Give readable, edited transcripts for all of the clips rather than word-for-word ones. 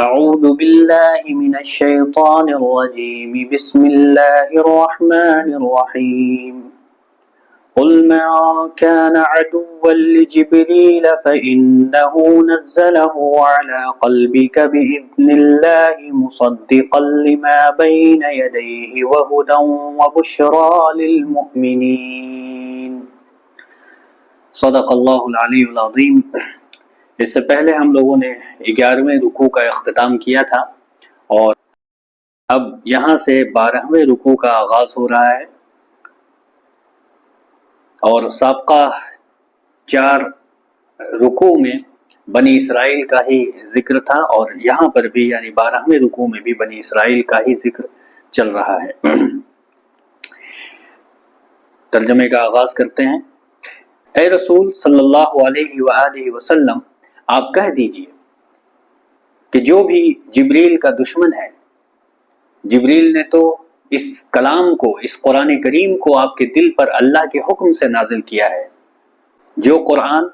أعوذ بالله من الشيطان الرجيم بسم الله الرحمن الرحيم قل من كان عدوا لجبريل فإنه نزله على قلبك بإذن الله مصدقا لما بين يديه وهدى وبشرى للمؤمنين صدق اللہ العلی العظیم۔ اس سے پہلے ہم لوگوں نے 11ویں رکوع کا اختتام کیا تھا اور اب یہاں سے 12ویں رکوع کا آغاز ہو رہا ہے، اور سابقہ 4 رکوع میں بنی اسرائیل کا ہی ذکر تھا، اور یہاں پر بھی یعنی 12ویں رکوع میں بھی بنی اسرائیل کا ہی ذکر چل رہا ہے۔ ترجمے کا آغاز کرتے ہیں۔ اے رسول صلی اللہ علیہ وآلہ وسلم، آپ کہہ دیجئے کہ جو بھی جبریل کا دشمن ہے، جبریل نے تو اس کلام کو، اس قرآن کریم کو آپ کے دل پر اللہ کے حکم سے نازل کیا ہے، جو قرآن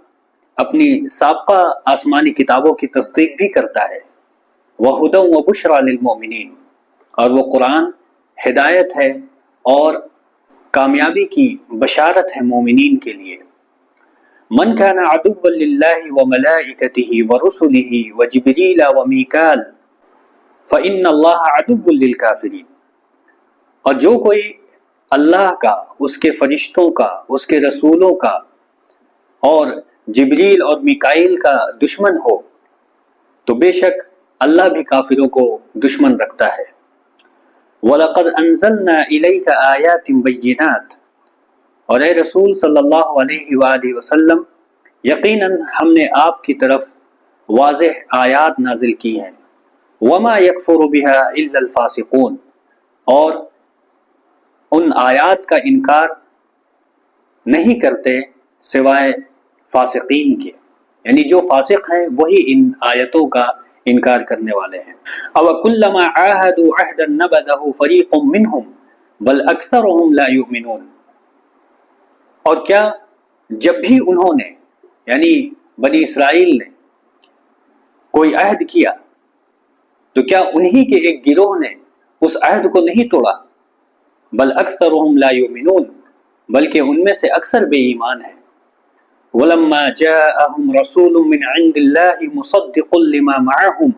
اپنی سابقہ آسمانی کتابوں کی تصدیق بھی کرتا ہے، وَهُدًى وَبُشْرَى لِلْمُؤْمِنِينَ، اور وہ قرآن ہدایت ہے اور کامیابی کی بشارت ہے مومنین کے لیے۔ من كان عدوا لله وملائكته ورسله وجبريل وميكال فإن الله عدو للكافرين، اور جو کوئی اللہ کا، اس کے فرشتوں کا، اس کے رسولوں کا اور جبریل اور میکائیل کا دشمن ہو تو بے شک اللہ بھی کافروں کو دشمن رکھتا ہے۔ وَلَقَدْ أَنزَلْنَا إِلَيْكَ آيَاتٍ بَيِّنَاتٍ، اور اے رسول صلی اللہ علیہ وآلہ وسلم، یقیناً ہم نے آپ کی طرف واضح آیات نازل کی ہیں۔ وَمَا يَكْفُرُ بِهَا إِلَّا الْفَاسِقُونَ، اور ان آیات کا انکار نہیں کرتے سوائے فاسقین کے، یعنی جو فاسق ہیں وہی ان آیتوں کا انکار کرنے والے ہیں۔ أَوَكُلَّمَا عَاهَدُوا عَهْدًا نَبَذَهُ فَرِيقٌ مِّنْهُمْ بَلْ أَكْثَرُهُمْ لَا يُؤْمِنُونَ، اور کیا جب بھی انہوں نے یعنی بنی اسرائیل نے کوئی عہد کیا تو کیا انہی کے ایک گروہ نے اس عہد کو نہیں توڑا؟ بل اکثرهم لا یؤمنون، بلکہ ان میں سے اکثر بے ایمان ہیں۔ ولما جاءهم رسول من عند الله مصدق لما معهم،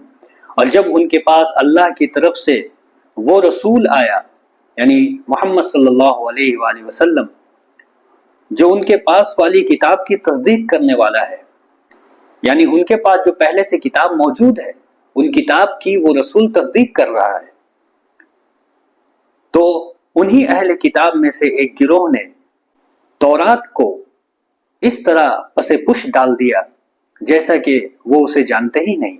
اور جب ان کے پاس اللہ کی طرف سے وہ رسول آیا یعنی محمد صلی اللہ علیہ وآلہ وسلم، جو ان کے پاس والی کتاب کی تصدیق کرنے والا ہے، یعنی ان کے پاس جو پہلے سے کتاب موجود ہے ان کتاب کی وہ رسول تصدیق کر رہا ہے، تو انہی اہل کتاب میں سے ایک گروہ نے تورات کو اس طرح پس پش ڈال دیا جیسا کہ وہ اسے جانتے ہی نہیں۔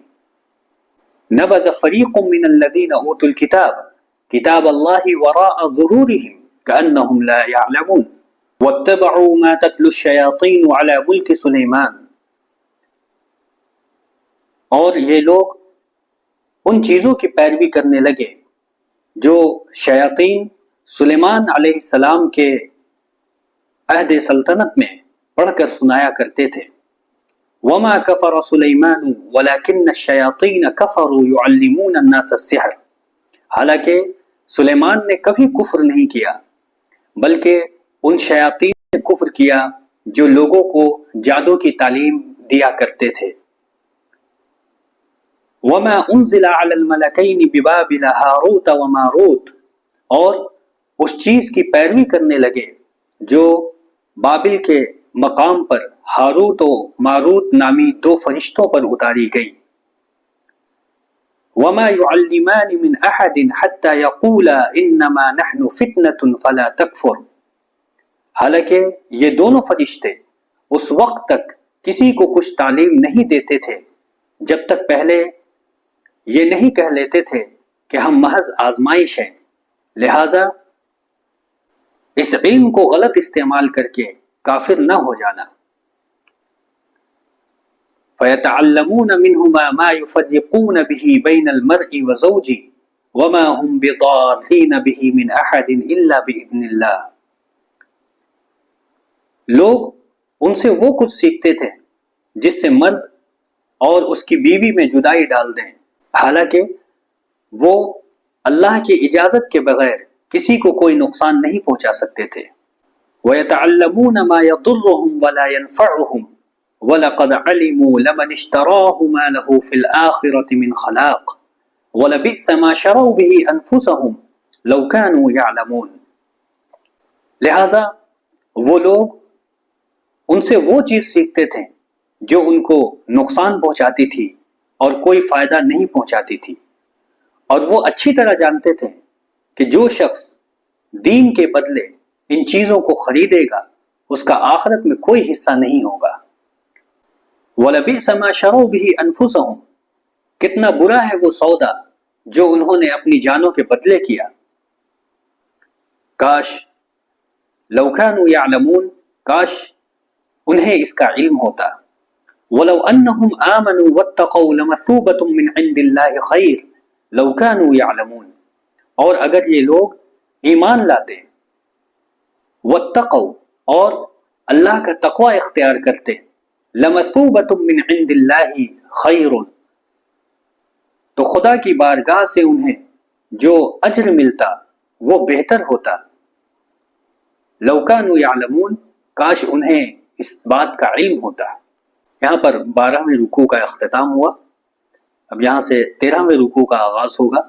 نبذ فریق من الذین اوتوا الکتاب کتاب اللہ وراء ظہورہم کأنہم لا یعلمون واتبعوا ما تتلو الشیاطین علی ملک سلیمان، اور یہ لوگ ان چیزوں کی پیروی کرنے لگے جو شیاطین سلیمان علیہ السلام کے عہد سلطنت میں پڑھ کر سنایا کرتے تھے۔ وما کفر سلیمان ولکن الشیاطین کفروا یعلمون الناس السحر، حالانکہ سلیمان نے کبھی کفر نہیں کیا بلکہ ان شیاطین نے کفر کیا جو لوگوں کو جادو کی تعلیم دیا کرتے تھے۔ وما انزل علی الملکین ببابل ہاروت وماروت، اور اس چیز کی پیروی کرنے لگے جو بابل کے مقام پر ہاروت و ماروت نامی 2 فرشتوں پر اتاری گئی۔ وما يعلمان من احد حتى يقولا انما نحن فتنة فلا تكفر، حالانکہ یہ دونوں فرشتے اس وقت تک کسی کو کچھ تعلیم نہیں دیتے تھے جب تک پہلے یہ نہیں کہہ لیتے تھے کہ ہم محض آزمائش ہیں، لہذا اس علم کو غلط استعمال کر کے کافر نہ ہو جانا۔ فَيَتَعَلَّمُونَ مِنْهُمَا مَا يُفَرِّقُونَ بِهِ بَيْنَ الْمَرْءِ وَزَوْجِهِ وَمَا هُمْ بِضَارِّينَ بِهِ مِنْ أَحَدٍ إِلَّا بِإِذْنِ اللَّهِ، لوگ ان سے وہ کچھ سیکھتے تھے جس سے مرد اور اس کی بیوی میں جدائی ڈال دیں، حالانکہ وہ اللہ کی اجازت کے بغیر کسی کو کوئی نقصان نہیں پہنچا سکتے تھے۔ وَيَتَعَلَّمُونَ مَا يَضُرُّهُمْ وَلَا يَنفَعُهُمْ وَلَقَدْ عَلِمُوا لَمَنِ اشْتَرَاهُ مَا لَهُ فِي الْآخِرَةِ مِنْ خَلَاقٍ وَلَبِئْسَ مَا شَرَوْا بِهِ أَنفُسَهُمْ لَوْ كَانُوا يَعْلَمُونَ۔ لہذا وہ لوگ ان سے وہ چیز سیکھتے تھے جو ان کو نقصان پہنچاتی تھی اور کوئی فائدہ نہیں پہنچاتی تھی، اور وہ اچھی طرح جانتے تھے کہ جو شخص دین کے بدلے ان چیزوں کو خریدے گا اس کا آخرت میں کوئی حصہ نہیں ہوگا۔ وَلَبِئْسَ مَا شَرَوْا بِهِ أَنفُسَهُمْ، کتنا برا ہے وہ سودا جو انہوں نے اپنی جانوں کے بدلے کیا۔ کاش لو كانوا يعلمون، کاش انہیں اس کا علم ہوتا۔ وَلَوْ أَنَّهُمْ آمَنُوا وَاتَّقَوْا لَمَثُوبَةٌ مِّنْ عِندِ اللَّهِ خَيْرٌ لَوْ كَانُوا يَعْلَمُونَ، اور اگر یہ لوگ ایمان لاتے، وَاتَّقَوْا اور اللہ کا تقوی اختیار کرتے، لَمَثُوبَةٌ مِّنْ عِندِ اللَّهِ خَيْرٌ، تو خدا کی بارگاہ سے انہیں جو اجر ملتا وہ بہتر ہوتا۔ لَوْ كَانُوا يَعْلَمُونَ، کاش انہیں اس بات کا علم ہوتا۔ یہاں پر 12ویں رکوع کا اختتام ہوا۔ اب یہاں سے 13ویں رکوع کا آغاز ہوگا۔